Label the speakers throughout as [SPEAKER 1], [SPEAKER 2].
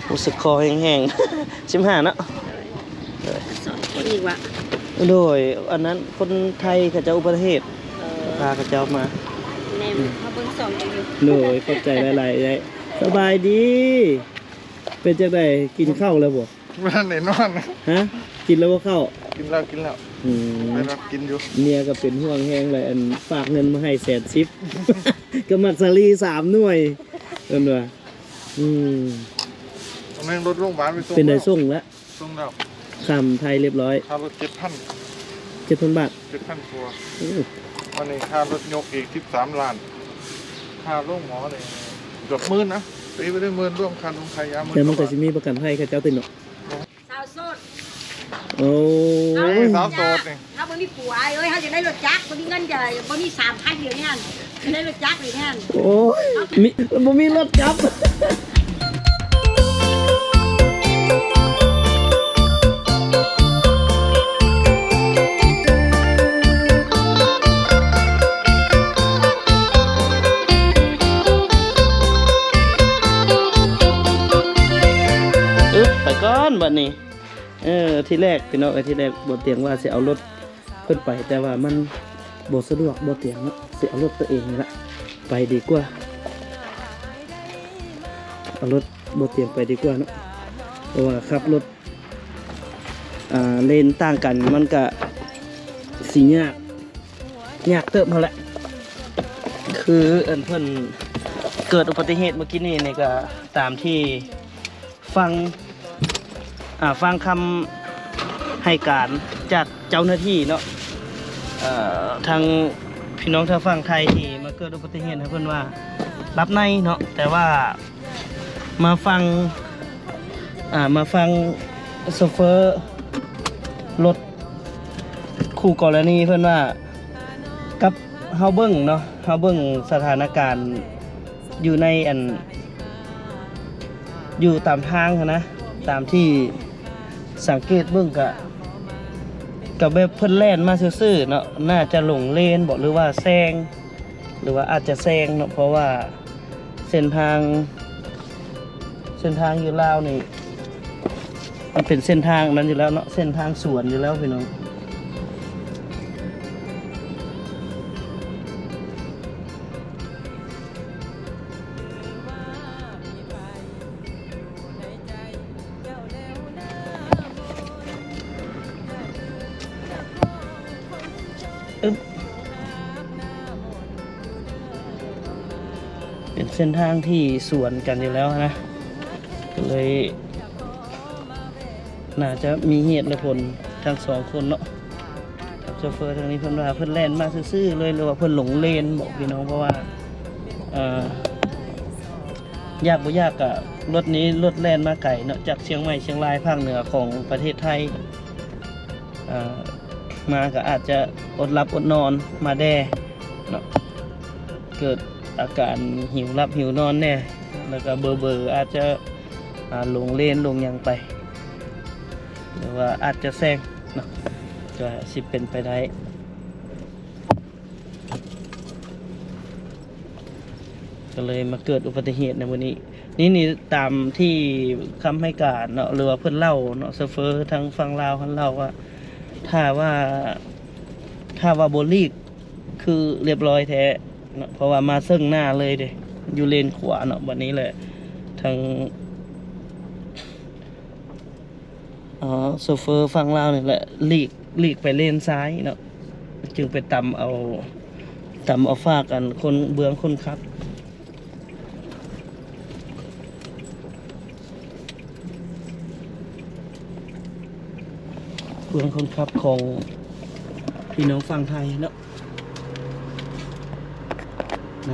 [SPEAKER 1] รู้สึกคอแห้งๆ15เนาะ
[SPEAKER 2] สอนคนอีกวะ
[SPEAKER 1] โดยอันนั้นคนไทยเขาจะอุบัติเหตุพาเขาเจ้ามา
[SPEAKER 2] แนมเขาเบิ่งสอนอยู่
[SPEAKER 1] โดยเข้าใจหลายๆได้สบายดีเป็นจังได๋กินข้าวแล้วบ่
[SPEAKER 3] ไม่ทันได้นอน
[SPEAKER 1] ฮะกินแล้วบ่ข้าว
[SPEAKER 3] กินแล้วไม่รับกินอยู่
[SPEAKER 1] เมียก็เป็นห่วงแห้งเลยอันฝากเงินมาให้110ก็มักสลี3หน่วยเพิ่นว่า
[SPEAKER 3] ตอนนี้รถโรงพยาบาลไปส่ง
[SPEAKER 1] เป็นได้ส่งแล้ว
[SPEAKER 3] ส่งแล้ว
[SPEAKER 1] ข้ามไทยเรียบร้อย
[SPEAKER 3] ค่ารถ
[SPEAKER 1] 7,000 บาท
[SPEAKER 3] 7,000 ตัววันนี้ค่ารถยกอีก13 ล้านค่าโรงหมอเนี่ยเกือบ10,000นะตีไปได้10,000ร่วมคันลงไทยยา10,000
[SPEAKER 1] แต่มันก็สิมีประกันให้เขาเจ้าติดเนาะ
[SPEAKER 2] สาวโสด
[SPEAKER 1] โอ้
[SPEAKER 3] ยสาวโสดนี่
[SPEAKER 2] ถ้าบ่มีผัวเอ้ยเฮาจะได้รถจักรบ่มีเงินจะบ่มี 3,000 เดี๋ยวนี้หั่นจะได้รถจักรนี่หั่น
[SPEAKER 1] โอ้ยบ่มีรถจับไปก่อนบัดนี้ที่แรกพี่น้องที่แรกบ่เตียงว่าสิเอารถเพิ่นไปแต่ว่ามันบ่สะดวกบ่เตียงเนาะสิเอารถตัวเองนี่ละไปดีกว่าเอารถบ่เตียงไปดีกว่าเนาะเพราะว่าขับรถเลนต่างกันมันก็สิยากเติบเท่าแหละคือเพิ่นเกิดอุบัติเหตุเมื่อกี้นี่ก็ตามที่ฟังคำให้การจากเจ้าหน้าที่เนาะทางพี่น้องทางฝั่งไทยที่มาเกิดอุบัติเหตุให้เพิ่นว่ารับในเนาะแต่ว่ามาฟังโชเฟอร์รถคู่กรณีเพิ่นว่ากับเฮาเบิ่งเนาะเฮาเบิ่งสถานการณ์อยู่ในอยู่ตามทางนะตามที่สังเกตเบิ่งกับแบบเพิ่นแล่นมาซื่อๆเนาะน่าจะหลงเลนบ่หรือว่าแซงหรือว่าอาจจะแซงเนาะเพราะว่าเส้นทางอยู่ลาวนี่มันเป็นเส้นทางนั้นอยู่แล้วเนาะเส้นทางสวนอยู่แล้วพี่น้องเป็นเส้นทางที่สวนกันอยู่แล้วนะก็เลยน่าจะมีเหตุและผลทั้ง2 คนเนาะโชเฟอร์ทางนี้เพิ่นว่าเพิ่นแล่นมาซื่อๆเลยหรือว่าเพิ่นหลงเลนบอกพี่น้องเพราะว่ายากบ่ยากกับรถนี้รถแล่นมาไกลเนาะจากเชียงใหม่เชียงรายภาคเหนือของประเทศไทยมาก็อาจจะอดหลับอดนอนมาแด่เนาะเกิดอาการหิวหลับหิวนอนแน่แล้วก็เบอร์อาจจะลงเลนลงยังไปหรือว่าอาจจะแซงเนาะก็สิเป็นไปได้ก็เลยมาเกิดอุบัติเหตุในวันนี้นี่ตามที่คำให้การเนาะหรือว่าเพื่อนเล่าเนาะโชเฟอร์ทางฝั่งลาวเขาเล่าว่าถ้าว่าโบลีกคือเรียบร้อยแท้เนาะเพราะว่ามาซึ่งหน้าเลยเด้อยู่เลนขวาเนาะวันนี้แหละทางโชเฟอร์ฝั่งลาวนี่แหละหลีกไปเลนซ้ายเนาะจึงไปตำเอาฟากกันคนเบื้องคนขับเบื้องคนขับของพี่น้องฝั่งไทยเนาะ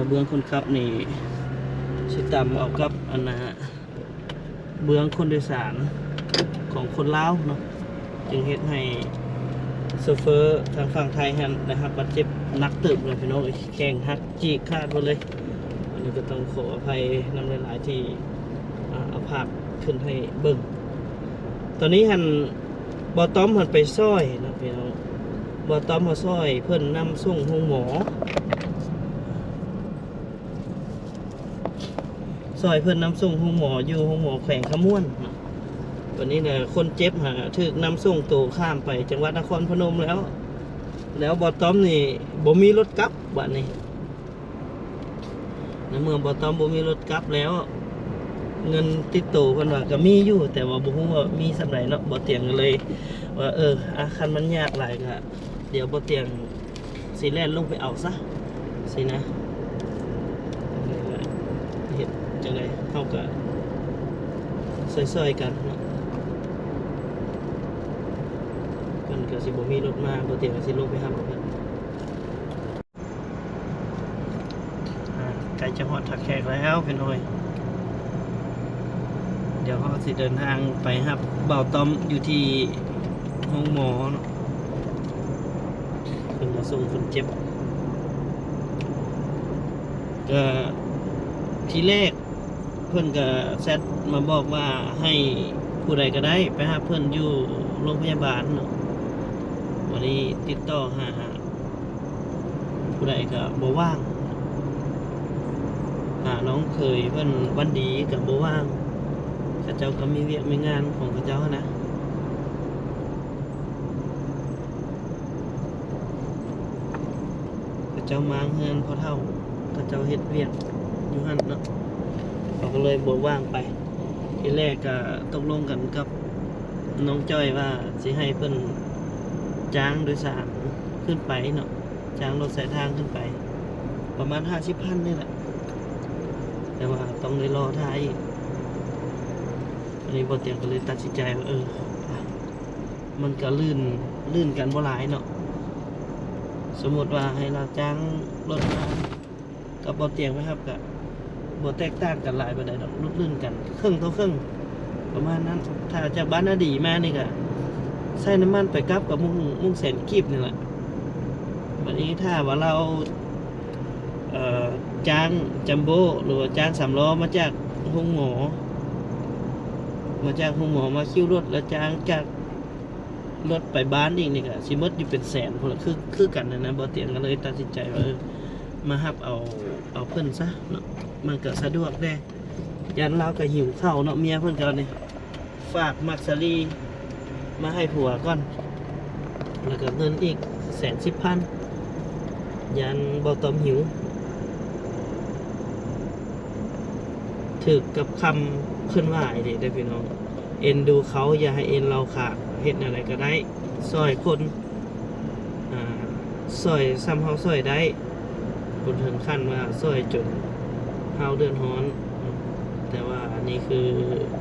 [SPEAKER 1] เบื้องคนขับนี่สิตำเอากับเบื้องคนโดยสารของคนลาวเนาะจึงเฮ็ดให้โชเฟอร์ทางฝั่งไทยนะครับบาดเจ็บนักเติบเลยพี่น้องแข้งหักจีกขาดหมดเลยอันนี้ก็ต้องขออภัยนำหลายๆที่เอาภาพขึ้นให้เบิ่งตอนนี้บอต้อมไปซ้อยนะพี่น้องบอต้อมมาซ้อยเพิ่นนำส่งห้องหมอโช อยเพื่อนนำส่งห้องหมออยู่ห้องหมอแขวงขม่วนเนาะวันนี้เนี่ยคนเจ็บหาถึกนำส่งตัวข้ามไปจังหวัดนครพนมแล้วบอต้อมนี่บ่มีรถกลับบัดนี้ในเมืองบอต้อมบ่มีรถกลับแล้ว เงินติดตัวเพิ่นว่าก็มีอยู่แต่ว่าบ่ฮู้ว่ามีสำใดเนาะบ่เตียงก็เลยว่าคันมันยากหลายก็เดี๋ยวบ่เตียงสิแล่นลงไปเอาซะสินะเฮ็ดจังได๋เฮาก็ซอยๆกันเนาะเพิ่นก็สิบ่มีรถมาบ่เตียงก็สิลงไปหาเพิ่นใกล้จะฮอดทักแขกแล้วพี่น้อยเดี๋ยวเขาสิเดินทางไปครับเบาต้อมอยู่ที่ห้องหมอเนาะเพิ่นมาส่งคนเจ็บก็ทีแรกเพิ่นก็แซดมาบอกว่าให้ผู้ใดก็ได้ไปหาเพิ่นอยู่โรงพยาบาลเนาะวันนี้ติดต่อหาผู้ใดก็บ่ว่างหาน้องเคยเพิ่นวันดีกับบ่ว่างข้าเจ้าก็มีเวียกมีงานของข้าเจ้านะข้าเจ้ามาเงินพอเท่าข้าเจ้าเฮ็ดเวียกอยู่หั่นเนาะเขาก็เลยบ่ว่างไปทีแรกก็ตกลงกันกับน้องจ้อยว่าสิให้เพิ่นจ้างโดยสารขึ้นไปเนาะจ้างรถสายทางขึ้นไปประมาณ 50,000 นี่แหละแต่ว่าต้องได้รอท่าอีกอันนี้บ่เตียงก็เลยตัดสินใจว่ามันก็ลื่นกันบ่หลายเนาะสมมติว่าให้เราจ้างรถมากับบ่เตียงไหมครับกับบ่แตกต่างกันหลายปานใดดอกลื่นกันครึ่งต่อครึ่งประมาณนั้นถ้าจากบ้านนาดีมานี่ก็ใช้น้ำมันไปกลับกับมุ่งแสนกีบนี่แหละบัดนี้ถ้าว่าเราจ้างจัมโบ้หรือว่าจ้าง3 ล้อมาจากห้องหมอมาคิวรถแล้วจ้างจากรถไปบ้านอีกนี่ก็สิหมดอยู่เป็นแสนพุ่นละคือกันนะบ่เตียงก็เลยตัดสินใจว่ามารับเอาเพิ่นซะเนาะมันก็สะดวกแน่ยันเราก็หิวข้าวเนาะเมียเพิ่นก็นี่ฝากมักซารีมาให้ผัวก่อนแล้วก็เงินอีก110,000ยันบ่ต้มหิวถึกกับคำขึ้นว่าไอ้เด็กพี่น้องเอ็นดูเขาอย่าให้เอ็นเราขาดเฮ็ดอะไรก็ได้ซอยคนซอยซ้ำเฮาซอยได้บนถึงขั้นว่าซอยจนเฮาเดือดร้อนแต่ว่าอันนี้คือ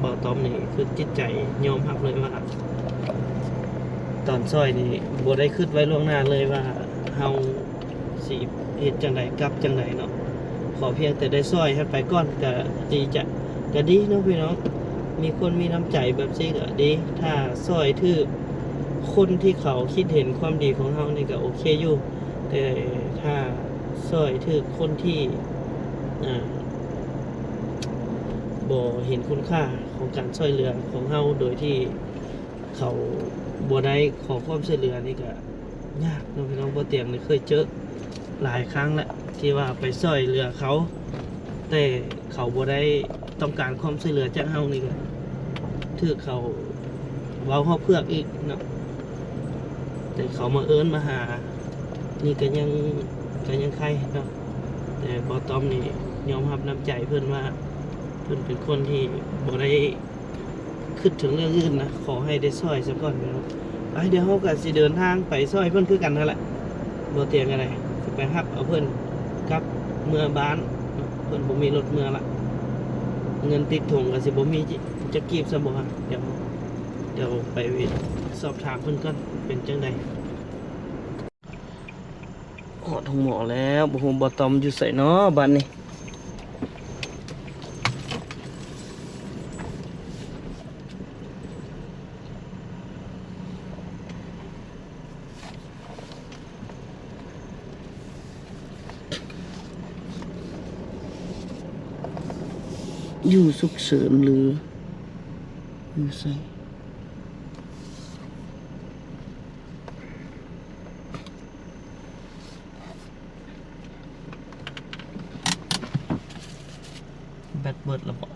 [SPEAKER 1] บ่ต้อมนี่คือจิตใจยอมรับเลยว่าตอนซอยนี่บ่ได้คิดไว้ล่วงหน้าเลยว่าเฮาสิเฮ็ดจังไดกลับจังไดเนาะขอเพียงแต่ได้ซอยให้ไปก่อนก็ดีเนาะพี่น้องมีคนมีน้ำใจแบบนี้ก็ดีถ้าซอยถือคนที่เขาคิดเห็นความดีของเฮานี่ก็โอเคอยู่แต่ถ้าซอยถือคนที่บ่เห็นคุณค่าของการช่วยเหลือของเฮาโดยที่เขาบ่ได้ขอความช่วยเหลือนี่ก็ยากเนาะพี่น้องบ่เตียงนี่เคยเจอหลายครั้งแล้วที่ว่าไปช่วยเหลือเขาแต่เขาบ่ได้ต้องการความช่วยเหลือจากเฮานี่ก็ถือเขาเว้าเฮาเพือกอีกเนาะแต่เขามาเอิ้นมาหานี่ก็ยังใครเนาะแต่บ่ต้อมนี่ยอมรับน้ำใจเพิ่นว่าเพิ่นเป็นคนที่บ่ได้คิดถึงเรื่องอื่นนะขอให้ได้ช่วยซะก่อนเนาะไปเดี๋ยวเฮาก็สิเดินทางไปช่วยเพิ่นคือกันนั่นแหละบ่เตียงอะไรสิไปรับเอาเพิ่นกลับเมื่อบ้านเพิ่นบ่มีรถเมื่อละเงินติดถุงก็สิบ่มีจะกีบซะบ่ฮะเดี๋ยวไปสอบถามเพิ่นก่อนเป็นจังได๋หอดห้องหมอแล้วบ่ฮู้บ่ต้อมอยู่ไสเนาะบัดนี้อยู่สุขเสริญหรืออยู่ไสแบต เบิดระบบ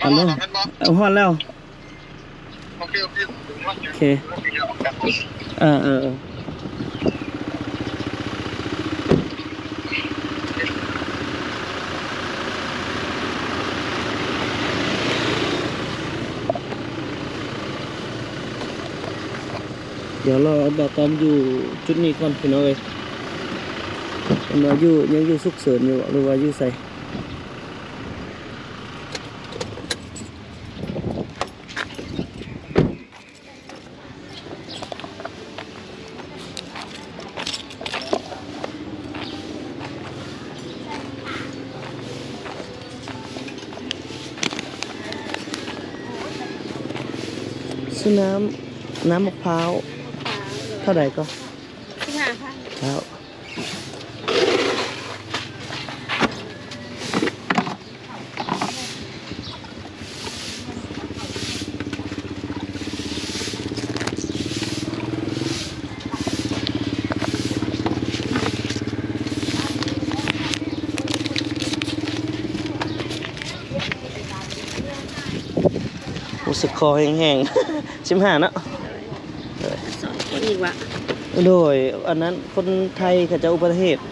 [SPEAKER 1] ฮัลโหลเอาฮอดแล้วโอเคเดี๋ยวเราเอาตอมอยู่จุดนี้ก่อนพี่น้องเอ้ยเราอยู่ยังอยู่สุกเสริญอยู่หรือว่าอยู่ใส่ซื้อน้ำมะพร้าวเท่าไหร่ก็15,000ครับรู้สึกคอแห้งๆ15เนาะคนอีกวะโดยอันนั้นคนไทยเขาจะอุบัติเหตุ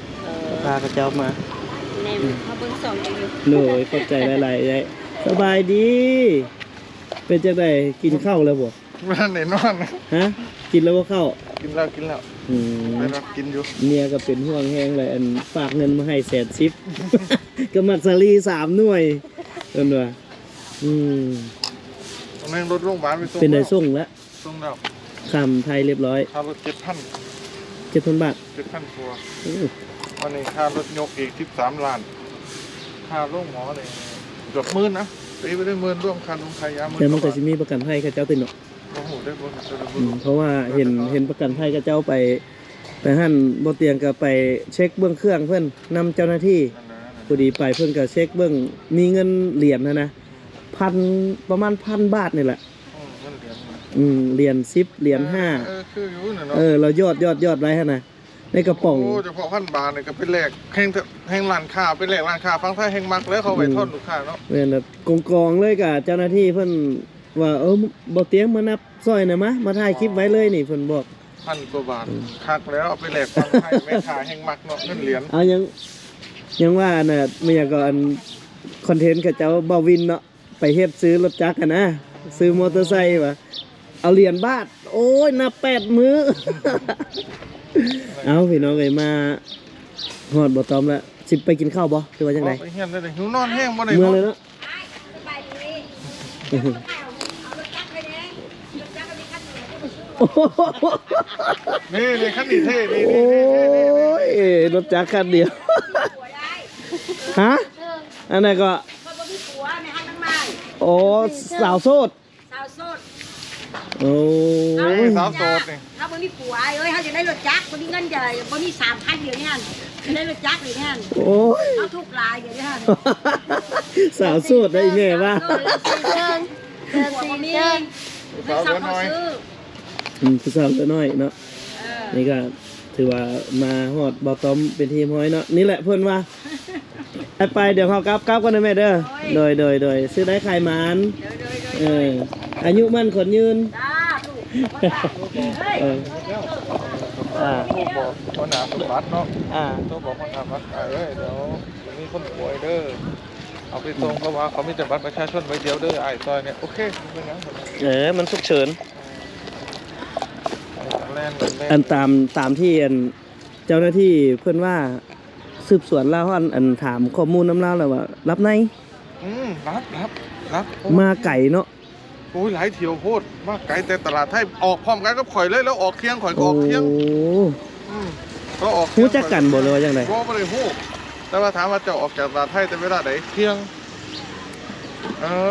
[SPEAKER 1] พาเขาจะมาแนมเขาเบิ่งสองอยู่โดยเข้าใจหลายๆได้สบายดีเป็นจังได๋กินข้าวแล้วบ่
[SPEAKER 3] ไม่ทันได้นอนนะ
[SPEAKER 1] ฮะกินแล้วบ่ข้าว
[SPEAKER 3] กินแล้วไปรับกินอยู่
[SPEAKER 1] เมียก็เป็นห่วงแห้งเลยอันฝากเงินมาให้110ก็มักซาลี3หน่วยเพิ่นว่า
[SPEAKER 3] ตอนนี้รถโรงพยาบาลไปส่ง
[SPEAKER 1] เป็นได้ส่งแล้ว
[SPEAKER 3] ส่งแล้ว
[SPEAKER 1] คำไทยเรียบร้อย
[SPEAKER 3] ค่ารถ
[SPEAKER 1] 7,000 บาท
[SPEAKER 3] 7,000ตัววันนี้ค่ารถยกอีก13 ล้านค่าโรงหมอเลยเกือบ10,000นะตีไปได้10,000ร่วมคันร่วมขายยา10,000
[SPEAKER 1] แต่มันก็จะมีประกันภัยเขาเจ้าติดเนาะเพราะว่าเห็นประกันภัยเขาเจ้าไปหั่นบ่เตียงก็ไปเช็คเบื้องเครื่องเพื่อนนำเจ้าหน้าที่พอดีไปเพื่อนก็เช็คเบื้องมีเงินเหรียญนะประมาณ1,000 บาทนี่แหละเหรียญ10เหรียญ5
[SPEAKER 3] คืออยู่น่ะเนาะ
[SPEAKER 1] เรายอดไว้ฮะนะในกระป๋อง
[SPEAKER 3] โอ้เฉพาะ1,000 บาทนี่ก็เป็นแลกแห่งร้านค้าเป็นแลกร้านค้าฟังไทยแห่งมักแล้วเขาไปทอดลูกค้าเนาะ
[SPEAKER 1] แม่นน่ะกองเลยกับเจ้าหน้าที่เพิ่นว่าบ่เตียงมานับซอยหน่อยมาถ่ายคลิปไว้เลยนี่เพิ่นบอก
[SPEAKER 3] 1,000 กว่าบาทคักแล้วเอาไปแลกฟังไทยแม่ค้าแห่งมักเนาะเงินเหรียญ
[SPEAKER 1] เอายังว่าน่ะไม่อยากก็อันคอนเทนต์กับเจ้าบ่าววินเนาะไปเฮ็ดซื้อรถจักรกันนะซื้อมอเตอร์ไซค์ว่ะเอาเหรียญบาทโอ้ยนับ8 มื้อ เอาพี่น้องเอ้ยมาฮอดบ่ตอมแล้วสิไปกินข้าวบ่หรือว่าจังได๋
[SPEAKER 3] ไปเฮียนได้หิวนอนแห้งบ่ได้
[SPEAKER 1] เมื่อเลยเนาะ
[SPEAKER 3] นี่คันนี้เท่นี่
[SPEAKER 1] โอ้ยรถจักรคันเดียวฮะอันไหนก็โอ้สาวโสดโอ้
[SPEAKER 3] ยสาวโสดนี่
[SPEAKER 2] ถ้าบ่มีผัวเขาจะได้รถจักรบ่มีเงินจะบ่มี3,000เดี๋ยวนี้จะได้รถจักรเลยเนี่ย
[SPEAKER 1] โอ้ย
[SPEAKER 2] เขาทุกลายเดี๋ยวนี้
[SPEAKER 1] สาวโสดได้แม่ว่า
[SPEAKER 2] บ่มีสาวน้อย
[SPEAKER 1] ผู้สาวตัวน้อยเนาะนี่ก็ถือว่ามาฮอดบ่ตอมเป็นทีมห้อยเนาะนี่แหละเพิ่นว่าไปเดี๋ยวเฮากลับกันนะแม่เด้อโดยซื้อได้ขายหมานอายุมั่นขนยืน
[SPEAKER 3] ตัวบอกคนหนาสมบัติเนาะตัวบอกคนหนาบัตรเดี๋ยวมีคนป่วยเด้อเอาไปส่งเพราะว่าเขามีแต่บัตรประชาชนใบเดียวเด้อไอ้ซอยเนี่ยโอเคเป็นยัง
[SPEAKER 1] มันฉุกเฉินอันตามที่เจ้าหน้าที่เพื่อนว่าสืบสวนเล่าอันถามข้อมูลน้ำเล่าแล้วว่ารับใน
[SPEAKER 3] รับ
[SPEAKER 1] มาไก่เนาะ
[SPEAKER 3] โอ้ยหลายเที่ยวโพดมาไก่แต่ตลาดไทยออกพร้อมกันก็ข่อยเลยแล้วออกเที่ยงข่อยก็ออกเที่ยงก็ออก
[SPEAKER 1] ฮู้จักกันบ่เลยว่าจังได๋
[SPEAKER 3] บ่ได้ฮู้แต่ว่าถามว่าจะออกจากตลาดไทยแต่เวลาใดเที่ยง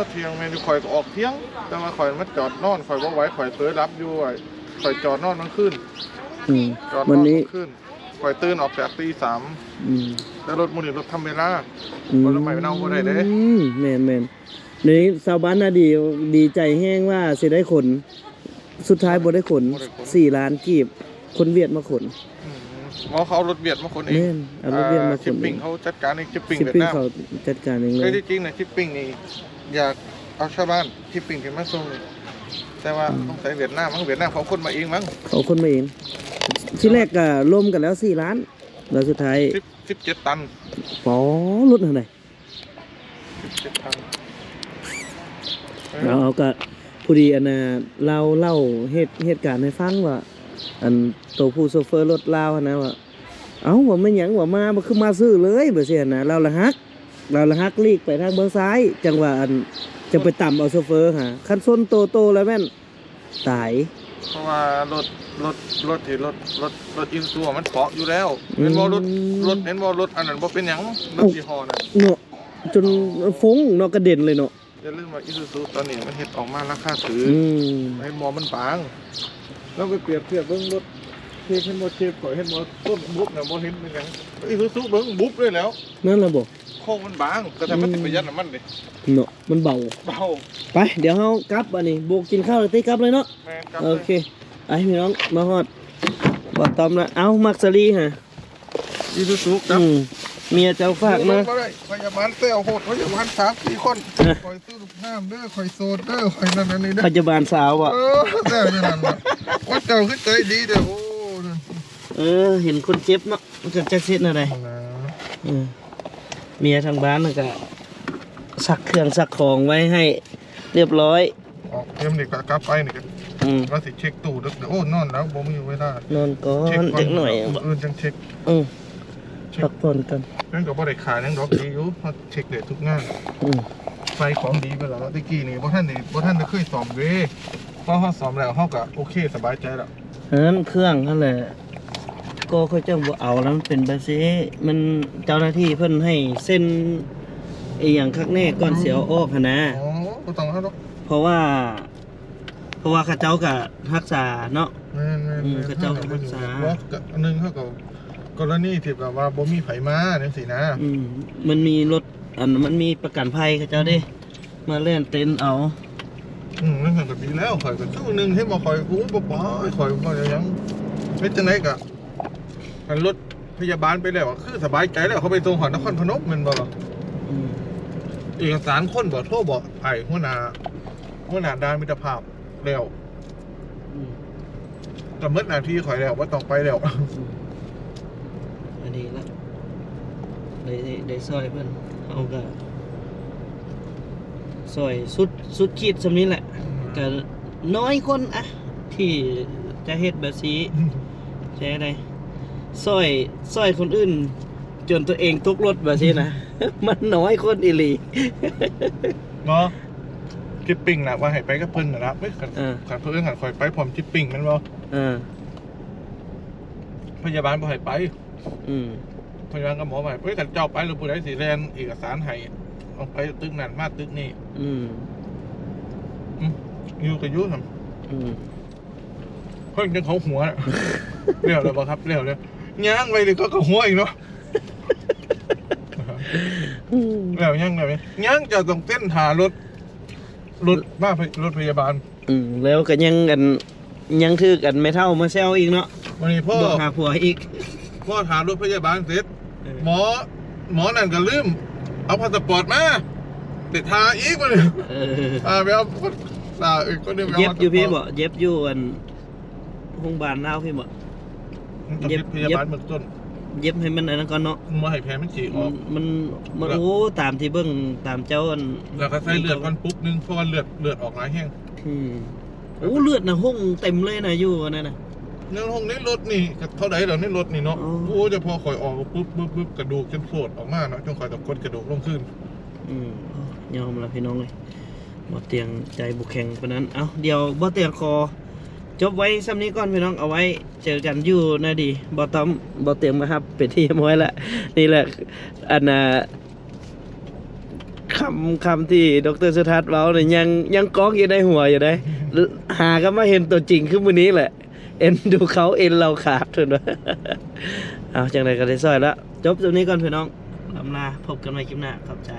[SPEAKER 3] เที่ยงแม่นข่อยก็ออกเที่ยงแต่ว่าข่อยมาจอดนอนข่อยบ่ไหวข่อยเผลอรับอยู่ข่อยจอดนอนกลางคืน
[SPEAKER 1] วันนี้
[SPEAKER 3] คอยตื่นออกจากตี
[SPEAKER 1] อืม
[SPEAKER 3] 3แต่รถมื้อนี้รถทำเวลาบ่ไม่เอาบ่ได้เด้
[SPEAKER 1] แม่นนี่ชาวบ้านน่ะดีใจแห้งว่าสิได้ขนสุดท้ายบ่ได้ขน4 ล้านกีบคนเวียดมาขน
[SPEAKER 3] หมอเขาเอารถเบียดมาคนเอง
[SPEAKER 1] แม่นเอารถเวียดมาขน
[SPEAKER 3] ชิปปิ้งเขาจัดการเองชิปปิ้ง
[SPEAKER 1] ชิป
[SPEAKER 3] เวียด
[SPEAKER 1] ปิ้ง
[SPEAKER 3] นาม
[SPEAKER 1] เขาจัดการเองเล
[SPEAKER 3] คื
[SPEAKER 1] ย
[SPEAKER 3] อที่จริงนะชิปปิ้งนี่อยากเอาชาวบ้านชิปปิ้งถึงมาส่งนี่แต่ว่าต้องใส่เวียดนามเวียดนามเขาคนมาเองมั้ง
[SPEAKER 1] เขาคนมาเองที่แรกก็ร่วมกันแล้ว4 ล้านแล้วสุดท้าย
[SPEAKER 3] 17 ตัน
[SPEAKER 1] ป๋อรถเท่าไหร่
[SPEAKER 3] 17 ตัน
[SPEAKER 1] เอาก็พอดีอันน่ะเล่าเหตุการณ์ให้ฟังว่าอันตัวผู้โซเฟอร์รถลาวนะว่าเอ้าว่าไม่หยังว่ามาบ่คือมาซื้อเลยบ่เสียนะเราละฮักลีกไปทางเบื้องซ้าย จังว่าอันจะไปต่ำเอาโซเฟอร์หาคันส้นโตแล้วแม่นตาย
[SPEAKER 3] เพราะว่ารถอินซัวมันเกาะอยู่แล้วเห็นบ่รถเห็นบ่รถอันนั้นบ่เป็นหยังรถยี่ห้อน่ะ
[SPEAKER 1] เนาะจนฟงเนาะกระเด็นเลยเนาะ
[SPEAKER 3] อย่าลืมว่าอิซูซูตอนนี้มันเฮ็ดออกมาราคาถือ เห็นบ่มันบางแล้วไปเปรียบเทียบเบิ่งรถเทปเห็นบ่เทปก่อยเห็นบ่ต้นบุ๊บน่ะบ่เห็นเป็นหยังอิซูซูเบิ่งบุ๊บเลยแล้ว
[SPEAKER 1] นั่นล่ะบ่
[SPEAKER 3] โค้งมันบางก็แต่มันสิประหยัดน้ำมันดิ
[SPEAKER 1] เนาะมันเบา
[SPEAKER 3] เบา
[SPEAKER 1] ไปเดี๋ยวเฮากลับอันนี้โบกกินข้าวแล้วติกลับเลยเนาะ
[SPEAKER 3] แม่นครับ
[SPEAKER 1] โอเคไอ้พี่น้องมาฮอดบ่ตอมละเอ้ามักซะลีฮะ
[SPEAKER 3] อิซูซูครับ
[SPEAKER 1] เมียเจ้าฝากมา
[SPEAKER 3] บ่ได้พยาบาลเต้าโหดพยาบาล3-4 คนคอยซื้อลูกน้ำเด้อคอยโซดเด้อคอยนั่นอันนี้เด้อ
[SPEAKER 1] พยาบาลสาวอ่ะ
[SPEAKER 3] เด้อนั่นน่ะว่าเจ้าคือใจดีเด้อโอ้นั่น
[SPEAKER 1] เห็นคนเจ็บเนาะจะจักเซ็ดอะไร
[SPEAKER 3] นะ
[SPEAKER 1] เมียทางบ้านน่ะก็ซักเครื่องซักของไว้ให้เรียบร้อย
[SPEAKER 3] ออกเตรียมนี่ก็กลับไปนี่ก็ ว่าสิเช็คตู้ดึกเดี๋ยวโอ้นอนแล้วบ่มีเวลาน
[SPEAKER 1] อนก่อน
[SPEAKER 3] เช็คก่
[SPEAKER 1] จักหน่อย
[SPEAKER 3] อื่นจังเช็ค
[SPEAKER 1] พักผ่อนกัน
[SPEAKER 3] นั่นก็บ่ได้ขายนั่นดอกดีอยู่เพราะเช็คได้ทุกงาน ใส่ของดีไปแล้วตะกี้นี่บ่ทันได้เคยซ่อมเว้พอเฮาซ่อมแล้วเฮาก็โอเคสบายใจแล้ว
[SPEAKER 1] นั้นเครื่องนั่นแหละก็เขาจะบ่เอาแล้วมันเป็นแบบนี้มันเจ้าหน้าที่เพิ่นให้เส้นไอ้อย่างคักแน่ก่อนเสียวออกหั่นนะ
[SPEAKER 3] อ๋อบ่ต้องเฮาดอก
[SPEAKER 1] เพราะว่าเขาเจ้าก็รักษาเนาะ
[SPEAKER 3] แม่นๆ
[SPEAKER 1] เขาเจ้าก็รักษา
[SPEAKER 3] บ่ก็อันนึงเฮาก็กรณีที่แบบว่าบ่มีไผมาจังซี่นะ
[SPEAKER 1] มันมีรถมันมีประกันภัยเขาเจ้าเด้มาเล่นเต็นท์เอา
[SPEAKER 3] นั่นก็ดีแล้วข่อยก็ชั่วนึงให้บ่ข่อยอู้บ่ปล่อยข่อยบ่ได้หยังเฮ็ดจังไดก็อันรถพยาบาลไปแล้วอะคือสบายใจแล้วเขาไปส่งหอนครพนมแม่นบ่ล่ะ เอกสารคนบอกโทรบอกไอ้หัวหน้าด้านมิตรภาพแล้วแต่เมื่อนาทีข่อยแล้วว่าต้องไปแล้ว
[SPEAKER 1] อันนี้ละได้ซอยเพิ่นเอาก็ซอยสุดขีดสำนี้แหละก็น้อยคนอะที่จะเฮ็ดแบบนี้ใช่ได้ซอยคนอื่น จนตัวเองตกรถแบบนี้นะ มันน้อยคนอีหลี
[SPEAKER 3] เนาะจิปปิ้งนะว่าให้ไปกับเพิ่นนะไม่ขันเพิ่นขันข่อยไปพร้อมจิปปิ้งแมันบ่พยาบาลบ่ให้ไปพยาบาลกับหมอบ่ให้ไปขันเจ้าไปหรือผู้ใดสิแลนเอกสารให้เอาไปตึกนั่นมาตึกนี่อยู่กับยุ่นเพิ่นจังเขาหัวเรียวแล้วบ่ครับเรียวเลยย่างไปเลยก็หัวอีกเนาะแล้วย่างได้ไหมย่างจะต้องเต้นหารถบ้ารถพยาบาล
[SPEAKER 1] แล้วก็ยังถือกันไม่เท่ามาแซวอีกเนาะ
[SPEAKER 3] วันนี้พ่อ
[SPEAKER 1] หาผัวอีก
[SPEAKER 3] พ่อถามรถพยาบาลเสร็จหมอนั่นก็ลืมเอาพาสปอร์ตมาติดทาอีกมาเลยไปเอาก็เดี๋ยว
[SPEAKER 1] เย็บอยู่พี่บ่เย็บอยู่โรงพยาบาลลาวพี่บ่
[SPEAKER 3] เย็บพยาบาลเบื้องต้น
[SPEAKER 1] เย็บให้มันอันนั้นก่อนเนาะ
[SPEAKER 3] มาให้แผลมันฉีกออก
[SPEAKER 1] มันโอ้ตามที่เบิ่งตามเจ้า
[SPEAKER 3] แล้วก็ใส่เลือดก่อนปุ๊บนึงเพราะว่าเลือดออกหลายแห้ง
[SPEAKER 1] โอ้เลือดนะห้องเต็มเลยนะอยู่นั่นน่ะ
[SPEAKER 3] ในห้องนี้รถนี่เท่าไหร่เหรอนี่รถนี่เนาะโอ้จะพอข่อยออกปุ๊บกระดูกจนโผล่ออกมาเนาะจนข่อยตะกดกระดูกลงขึ้น
[SPEAKER 1] ยอมละพี่น้องเลยบ่เตียงใจบุกแข็งเพราะนั้นเอ้าเดี๋ยวบ่เตียงคอจบไว้ซ้ำนี้ก่อนพี่น้องเอาไว้เจอกันอยู่นะดีบ่ต้อมบ่เตียงมาครับเป็นที่ม้อยละนี่แหละอันคำที่ดร.สุทัศน์เว้าเนี่ยยังก้องอยู่ในหัวอยู่ได้หาก็มาเห็นตัวจริงขึ้นมื้อนี้แหละเอ็นดูเขาเอ็นเราขาดเถอะนะ เอาจังไรก็ได้ซอยแล้วจบตรงนี้ก่อนพี่น้องลำลาพบกันใหม่คลิปหน้าขอบใจ